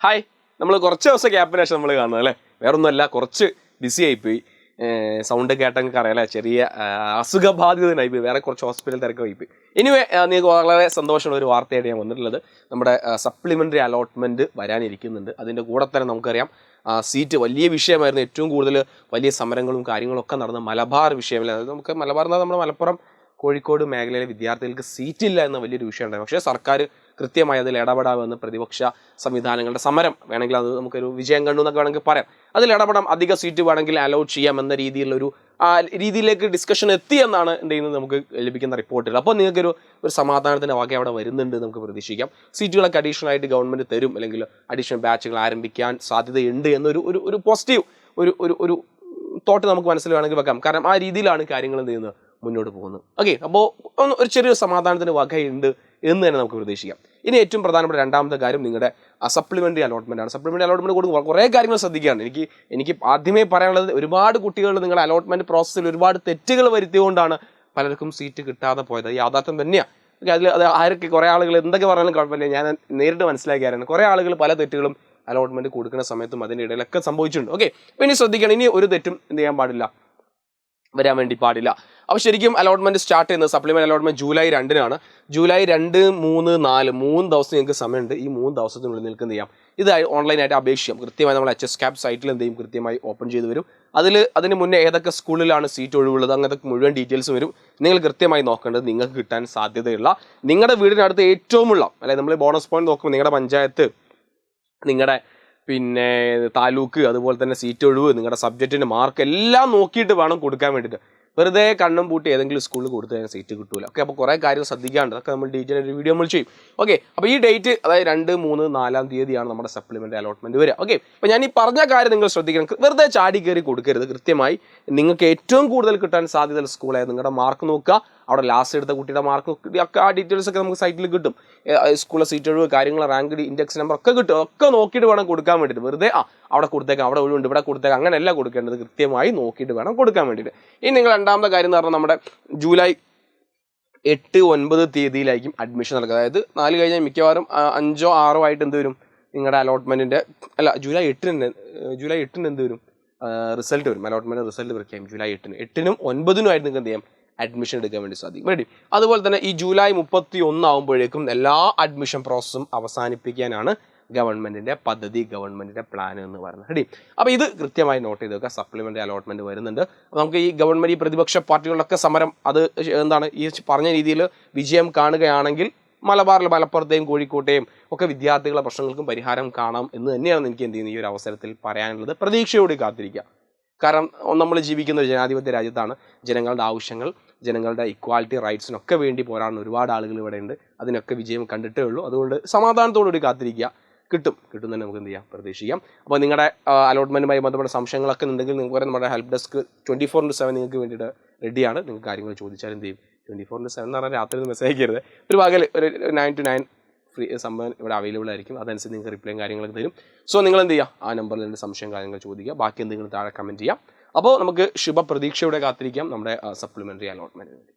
Hi, നമ്മൾ കുറച്ച് ദിവസം ഗ്യാപ്പിന് ശേഷം നമ്മൾ കാണുന്നത് അല്ലേ? വേറൊന്നുമല്ല, കുറച്ച് ബിസി ആയിപ്പോയി. സൗണ്ട് കേട്ടെങ്കിൽ അറിയാലേ, ചെറിയ അസുഖബാധിതനായിപ്പോയി, വേറെ കുറച്ച് ഹോസ്പിറ്റൽ തിരക്കായി പോയി. എനിവേ, നിങ്ങൾക്ക് വളരെ സന്തോഷമുള്ള ഒരു വാർത്തയായിട്ട് ഞാൻ വന്നിട്ടുള്ളത്, നമ്മുടെ സപ്ലിമെൻ്ററി അലോട്ട്മെൻറ്റ് വരാനിരിക്കുന്നുണ്ട്. അതിൻ്റെ കൂടെ തന്നെ നമുക്കറിയാം സീറ്റ് വലിയ വിഷയമായിരുന്നു. ഏറ്റവും കൂടുതൽ വലിയ സമരങ്ങളും കാര്യങ്ങളൊക്കെ നടന്ന മലബാർ വിഷയമല്ല. അതായത് നമുക്ക് മലബാർ എന്നാൽ നമ്മുടെ മലപ്പുറം കോഴിക്കോട് മേഖലയിലെ വിദ്യാർത്ഥികൾക്ക് സീറ്റില്ല എന്ന വലിയൊരു വിഷയമുണ്ടായിരുന്നു. പക്ഷേ സർക്കാർ കൃത്യമായി അതിൽ ഇടപെടാമെന്ന് പ്രതിപക്ഷ സംവിധാനങ്ങളുടെ സമരം വേണമെങ്കിൽ അത് നമുക്കൊരു വിജയം കണ്ടു എന്നൊക്കെ വേണമെങ്കിൽ പറയാം. അതിൽ ഇടപെടാം, അധിക സീറ്റ് വേണമെങ്കിൽ അലോട്ട് ചെയ്യാമെന്ന രീതിയിലുള്ളൊരു രീതിയിലേക്ക് ഡിസ്കഷൻ എത്തിയെന്നാണ് എന്ത് ചെയ്യുന്നത് നമുക്ക് ലഭിക്കുന്ന റിപ്പോർട്ടുകൾ. അപ്പോൾ നിങ്ങൾക്കൊരു സമാധാനത്തിൻ്റെ വക അവിടെ വരുന്നുണ്ട് നമുക്ക് പ്രതീക്ഷിക്കാം. സീറ്റുകളൊക്കെ അഡീഷണൽ ആയിട്ട് ഗവൺമെൻറ് തരും, അല്ലെങ്കിൽ അഡീഷണൽ ബാച്ചുകൾ ആരംഭിക്കാൻ സാധ്യതയുണ്ട് എന്നൊരു ഒരു പോസിറ്റീവ് ഒരു തോട്ട് നമുക്ക് മനസ്സിൽ വേണമെങ്കിൽ വെക്കാം. കാരണം ആ രീതിയിലാണ് കാര്യങ്ങൾ എന്ത് ചെയ്യുന്നത് മുന്നോട്ട് പോകുന്നത്. ഓക്കെ, അപ്പോൾ ഒരു ചെറിയൊരു സമാധാനത്തിന് വകയുണ്ട് എന്ന് തന്നെ നമുക്ക് പ്രതീക്ഷിക്കാം. ഇനി ഏറ്റവും പ്രധാനപ്പെട്ട രണ്ടാമത്തെ കാര്യം നിങ്ങളുടെ സപ്ലിമെൻ്ററി അലോട്ട്മെൻ്റ് ആണ്. സപ്ലിമെൻ്ററി അലോട്ട്മെൻറ്റ് കൊടുക്കുമ്പോൾ കുറേ കാര്യങ്ങൾ ശ്രദ്ധിക്കുകയാണ്. എനിക്ക് ആദ്യമേ പറയാനുള്ളത്, ഒരുപാട് കുട്ടികൾ നിങ്ങളുടെ അലോട്ട്മെൻറ്റ് പ്രോസസ്സിൽ ഒരുപാട് തെറ്റുകൾ വരുത്തിയതുകൊണ്ടാണ് പലർക്കും സീറ്റ് കിട്ടാതെ പോയത്. യാഥാർത്ഥ്യം തന്നെയാണ്. അത് ആരൊക്കെ കുറേ ആളുകൾ എന്തൊക്കെ പറഞ്ഞാലും കുഴപ്പമില്ല, ഞാൻ നേരിട്ട് മനസ്സിലാക്കിയായിരുന്നു. കുറേ ആളുകൾ പല തെറ്റുകളും അലോട്ട്മെൻറ്റ് കൊടുക്കുന്ന സമയത്തും അതിൻ്റെ ഇടയിലൊക്കെ സംഭവിച്ചിട്ടുണ്ട്. ഓക്കെ, അപ്പോൾ ഇനി ശ്രദ്ധിക്കണം, ഇനി ഒരു തെറ്റും എന്ത് ചെയ്യാൻ പാടില്ല, വരാൻ വേണ്ടി പാടില്ല. അപ്പോൾ ശരിക്കും അലോട്ട്മെൻറ്റ് സ്റ്റാർട്ട് ചെയ്യുന്നത്, സപ്ലിമെൻ്റ് അലോട്ട്മെൻറ്റ് ജൂലൈ 2-നാണ്. ജൂലൈ 2, 3, 4 3 ദിവസം നിങ്ങൾക്ക് സമയമുണ്ട്. ഈ 3 ദിവസത്തിനുള്ളിൽ നിങ്ങൾക്ക് എന്ത് ചെയ്യാം, ഇത് ഓൺലൈനായിട്ട് അപേക്ഷിക്കാം. കൃത്യമായി നമ്മൾ HSCAP സൈറ്റിൽ എന്ത് ചെയ്യും, കൃത്യമായി ഓപ്പൺ ചെയ്ത് വരും. അതിന് മുന്നേ ഏതൊക്കെ സ്കൂളിലാണ് സീറ്റ് ഒഴിവുള്ളത് അങ്ങനത്തെ മുഴുവൻ ഡീറ്റെയിൽസ് വരും. നിങ്ങൾ കൃത്യമായി നോക്കേണ്ടത് നിങ്ങൾക്ക് കിട്ടാൻ സാധ്യതയുള്ള നിങ്ങളുടെ വീടിനടുത്ത് ഏറ്റവുമുള്ള, അതായത് നമ്മൾ ബോണസ് പോയിന്റ് നോക്കുമ്പോൾ നിങ്ങളുടെ പഞ്ചായത്ത്, നിങ്ങളുടെ താലൂക്ക്, അതുപോലെ തന്നെ സീറ്റ് ഒഴിവ്, നിങ്ങളുടെ സബ്ജക്റ്റിൻ്റെ മാർക്ക് എല്ലാം നോക്കിയിട്ട് വേണം കൊടുക്കാൻ വേണ്ടിയിട്ട്. വെറുതെ കണ്ണും പൂട്ടി ഏതെങ്കിലും സ്കൂളിൽ കൊടുത്തു കഴിഞ്ഞാൽ സീറ്റ് കിട്ടൂല. ഓക്കെ, അപ്പോൾ കുറേ കാര്യങ്ങൾ ശ്രദ്ധിക്കാണ്ട്, അതൊക്കെ നമ്മൾ ഡീറ്റെയിൽ ഒരു വീഡിയോ നമ്മൾ ചെയ്യും. ഓക്കെ, അപ്പോൾ ഈ ഡേറ്റ്, അതായത് 2, 3, 4 തീയതിയാണ് നമ്മുടെ സപ്ലിമെൻ്ററി അലോട്ട്മെൻറ്റ് വരിക. ഓക്കെ, അപ്പോൾ ഞാൻ ഈ പറഞ്ഞ കാര്യം നിങ്ങൾ ശ്രദ്ധിക്കണം. വെറുതെ ചാടി കയറി കൊടുക്കരുത്. കൃത്യമായി നിങ്ങൾക്ക് ഏറ്റവും കൂടുതൽ കിട്ടാൻ സാധ്യതയുള്ള സ്കൂളായത് നിങ്ങളുടെ മാർക്ക് നോക്കുക. അവിടെ ലാസ്റ്റ് എടുത്ത കുട്ടിയുടെ മാർക്ക് ഒക്കെ ആ ഡീറ്റെയിൽസ് ഒക്കെ നമുക്ക് സൈറ്റിൽ കിട്ടും. സ്കൂളിലെ സീറ്റ് ഒഴിവ്, കാര്യങ്ങൾ, റാങ്ക്, ഇൻഡെക്സ് നമ്പർ ഒക്കെ കിട്ടും. ഒക്കെ നോക്കിയിട്ട് വേണം കൊടുക്കാൻ വേണ്ടിയിട്ട്. വെറുതെ അവിടെ കൊടുത്തേക്കാം, അവിടെ ഒഴിവുണ്ട്, ഇവിടെ കൊടുത്തേക്കാം, അങ്ങനെയല്ല കൊടുക്കേണ്ടത്. കൃത്യമായി നോക്കിയിട്ട് വേണം കൊടുക്കാൻ വേണ്ടിയിട്ട്. ഇനി നിങ്ങൾ രണ്ടാമത്തെ കാര്യം എന്ന് പറഞ്ഞാൽ, നമ്മുടെ ജൂലൈ 8, 9 തീയതിയിലായിരിക്കും അഡ്മിഷൻ നടക്കുക. അതായത് 4 കഴിഞ്ഞാൽ മിക്കവാറും 5, 6 ആയിട്ട് എന്ത് വരും, നിങ്ങളുടെ അലോട്ട്മെൻറ്റിൻ്റെ ജൂലൈ 8 എന്ത് വരും, റിസൾട്ട് വരും. അലോട്ട്മെൻറ്റ് റിസൾട്ട് പ്രഖ്യാപിക്കും ജൂലൈ 8-ന്. 8-നും 9-നും ആയിട്ട് നിങ്ങൾക്ക് എന്ത് ചെയ്യാം, അഡ്മിഷൻ എടുക്കാൻ വേണ്ടി സാധിക്കും. റെഡി. അതുപോലെ തന്നെ ഈ ജൂലൈ 31 ആകുമ്പോഴേക്കും എല്ലാ അഡ്മിഷൻ പ്രോസസ്സും അവസാനിപ്പിക്കാനാണ് ഗവൺമെൻറ്റിൻ്റെ പദ്ധതി, ഗവൺമെൻറ്റിൻ്റെ പ്ലാൻ എന്ന് പറയുന്നത്. റെഡി. അപ്പോൾ ഇത് കൃത്യമായി നോട്ട് ചെയ്ത് വെക്കുക. സപ്ലിമെൻ്ററി അലോട്ട്മെൻറ്റ് വരുന്നുണ്ട്. അപ്പോൾ നമുക്ക് ഈ ഗവൺമെൻറ്, ഈ പ്രതിപക്ഷ പാർട്ടികളിലൊക്കെ സമരം, അത് എന്താണ്, ഈ പറഞ്ഞ രീതിയിൽ വിജയം കാണുകയാണെങ്കിൽ മലപ്പുറത്തെയും കോഴിക്കോട്ടെയും ഒക്കെ വിദ്യാർത്ഥികളുടെ പ്രശ്നങ്ങൾക്കും പരിഹാരം കാണാം എന്ന് തന്നെയാണ് എനിക്ക് എന്ത് ചെയ്യുന്നത് ഈ ഒരു അവസരത്തിൽ പറയാനുള്ളത്. പ്രതീക്ഷയോടെ കാത്തിരിക്കുക. കാരണം നമ്മൾ ജീവിക്കുന്ന ഒരു ജനാധിപത്യ രാജ്യത്താണ്. ജനങ്ങളുടെ ആവശ്യങ്ങൾ, ജനങ്ങളുടെ ഇക്വാലിറ്റി, റൈറ്റ്സിനൊക്കെ വേണ്ടി പോരാടുന്ന ഒരുപാട് ആളുകൾ ഇവിടെ ഉണ്ട്. അതിനൊക്കെ വിജയം കണ്ടിട്ടേ ഉള്ളൂ. അതുകൊണ്ട് സമാധാനത്തോടുകൂടി കാത്തിരിക്കുക. കിട്ടും തന്നെ നമുക്ക് എന്ത് ചെയ്യാം, പ്രതീക്ഷിക്കാം. അപ്പോൾ നിങ്ങളുടെ അലോട്ട്മെൻറ്റുമായി ബന്ധപ്പെട്ട സംശയങ്ങളൊക്കെ ഉണ്ടെങ്കിൽ നിങ്ങൾക്ക് നമ്മുടെ ഹെൽപ്പ് ഡെസ്ക് 24/7 നിങ്ങൾക്ക് വേണ്ടിയിട്ട് റെഡിയാണ്. നിങ്ങൾക്ക് കാര്യങ്ങൾ ചോദിച്ചാൽ എന്ത് ചെയ്യും, 24/7 എന്ന് പറഞ്ഞാൽ രാത്രി മെസ്സേജ് അയക്കരുത്, ഒരു പകൽ ഒരു 9 to 9 ഫ്രീ സംഭവം ഇവിടെ അവൈലബിൾ ആയിരിക്കും. അതനുസരിച്ച് നിങ്ങൾക്ക് റിപ്ലൈയും കാര്യങ്ങളൊക്കെ തരും. സോ നിങ്ങൾ എന്ത് ചെയ്യുക, ആ നമ്പറിൽ എൻ്റെ സംശയം കാര്യങ്ങൾ ചോദിക്കുക. ബാക്കി എന്തെങ്കിലും താഴെ കമൻറ്റ് ചെയ്യാം. അപ്പോൾ നമുക്ക് ശുഭപ്രതീക്ഷയോടെ കാത്തിരിക്കാം നമ്മുടെ സപ്ലിമെൻ്ററി അലോട്ട്മെൻറ്റിന് വേണ്ടി.